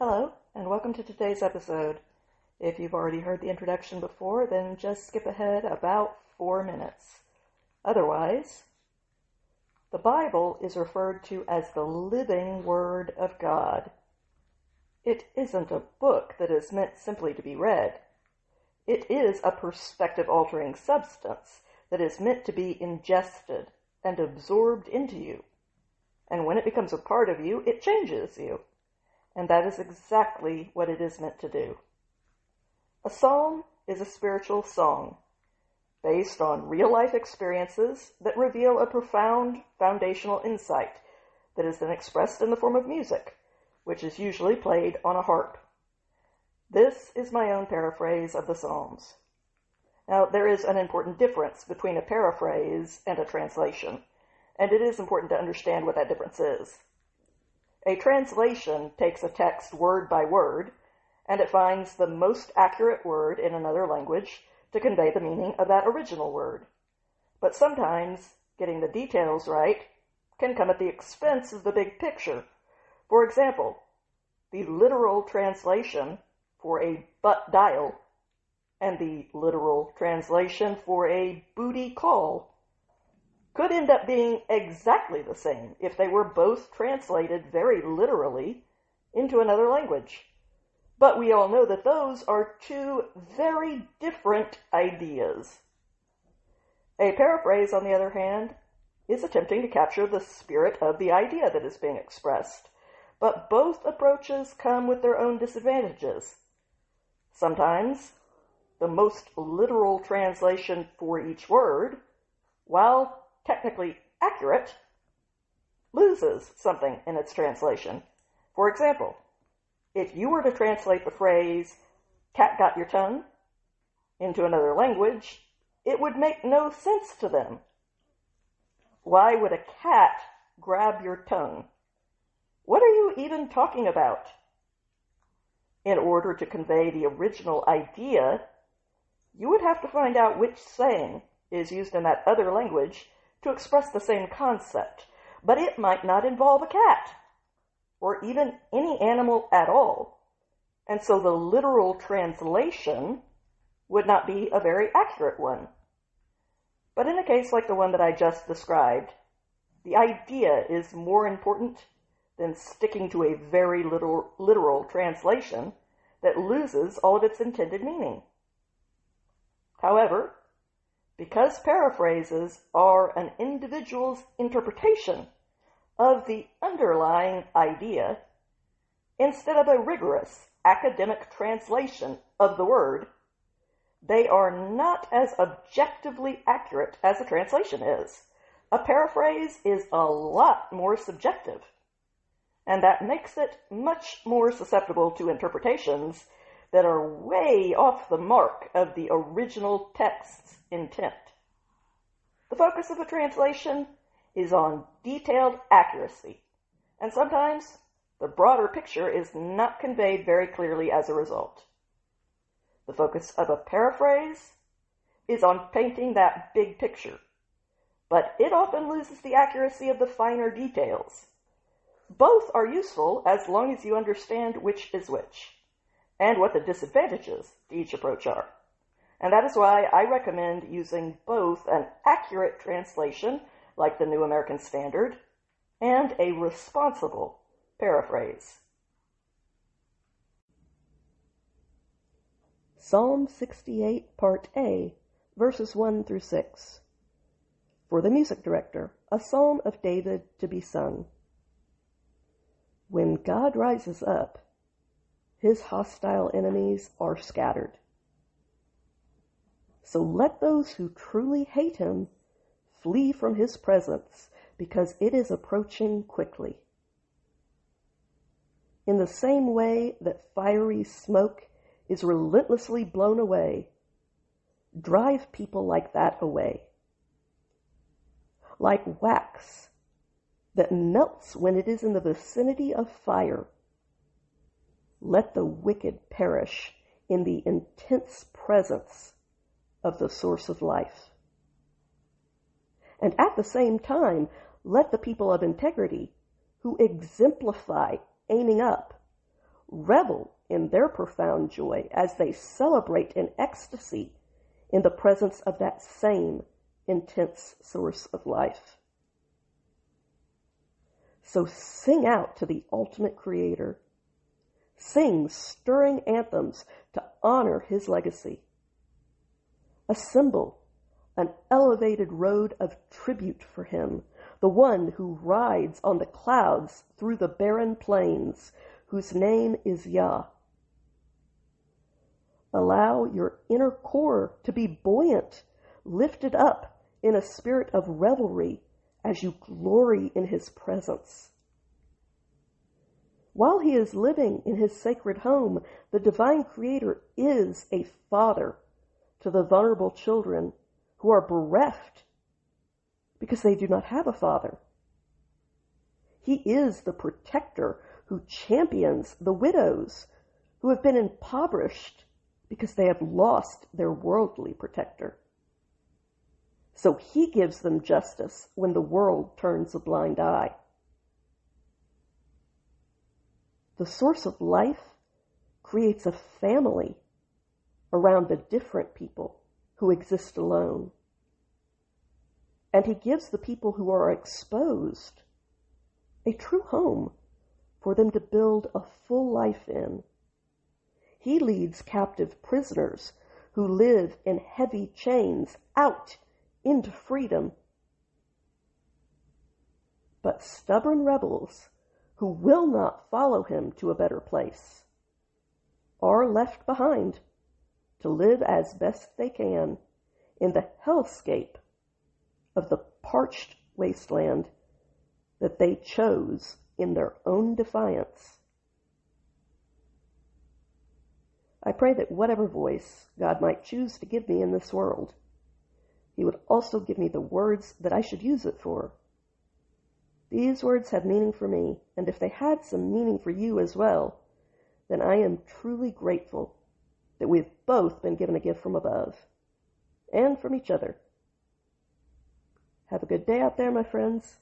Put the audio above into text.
Hello, and welcome to today's episode. If you've already heard the introduction before, then just skip ahead about 4 minutes. Otherwise, the Bible is referred to as the living Word of God. It isn't a book that is meant simply to be read. It is a perspective-altering substance that is meant to be ingested and absorbed into you. And when it becomes a part of you, it changes you. And that is exactly what it is meant to do. A psalm is a spiritual song based on real-life experiences that reveal a profound foundational insight that is then expressed in the form of music, which is usually played on a harp. This is my own paraphrase of the Psalms. Now, there is an important difference between a paraphrase and a translation, and it is important to understand what that difference is. A translation takes a text word by word, and it finds the most accurate word in another language to convey the meaning of that original word. But sometimes getting the details right can come at the expense of the big picture. For example, the literal translation for a butt dial and the literal translation for a booty call could end up being exactly the same if they were both translated very literally into another language. But we all know that those are two very different ideas. A paraphrase, on the other hand, is attempting to capture the spirit of the idea that is being expressed. But both approaches come with their own disadvantages. Sometimes, the most literal translation for each word, while technically accurate, loses something in its translation. For example, if you were to translate the phrase, "cat got your tongue," into another language, it would make no sense to them. Why would a cat grab your tongue? What are you even talking about? In order to convey the original idea, you would have to find out which saying is used in that other language to express the same concept, but it might not involve a cat, or even any animal at all, and so the literal translation would not be a very accurate one. But in a case like the one that I just described, the idea is more important than sticking to a very literal translation that loses all of its intended meaning. However, because paraphrases are an individual's interpretation of the underlying idea, instead of a rigorous academic translation of the word, they are not as objectively accurate as a translation is. A paraphrase is a lot more subjective, and that makes it much more susceptible to interpretations that are way off the mark of the original text's intent. The focus of a translation is on detailed accuracy, and sometimes the broader picture is not conveyed very clearly as a result. The focus of a paraphrase is on painting that big picture, but it often loses the accuracy of the finer details. Both are useful as long as you understand which is which, and what the disadvantages to each approach are. And that is why I recommend using both an accurate translation, like the New American Standard, and a responsible paraphrase. Psalm 68, Part A, verses 1 through 6. For the music director, a psalm of David to be sung. When God rises up, his hostile enemies are scattered. So let those who truly hate him flee from his presence, because it is approaching quickly. In the same way that fiery smoke is relentlessly blown away, drive people like that away. Like wax that melts when it is in the vicinity of fire, let the wicked perish in the intense presence of the source of life. And at the same time, let the people of integrity who exemplify aiming up revel in their profound joy as they celebrate in ecstasy in the presence of that same intense source of life. So sing out to the ultimate creator. Sing stirring anthems to honor his legacy. Assemble an elevated road of tribute for him, the one who rides on the clouds through the barren plains, whose name is Yah. Allow your inner core to be buoyant, lifted up in a spirit of revelry as you glory in his presence. While he is living in his sacred home, the divine creator is a father to the vulnerable children who are bereft because they do not have a father. He is the protector who champions the widows who have been impoverished because they have lost their worldly protector. So he gives them justice when the world turns a blind eye. The source of life creates a family around the different people who exist alone. And he gives the people who are exposed a true home for them to build a full life in. He leads captive prisoners who live in heavy chains out into freedom. But stubborn rebels who will not follow him to a better place are left behind to live as best they can in the hellscape of the parched wasteland that they chose in their own defiance. I pray that whatever voice God might choose to give me in this world, he would also give me the words that I should use it for. These words have meaning for me, and if they had some meaning for you as well, then I am truly grateful that we've both been given a gift from above, and from each other. Have a good day out there, my friends.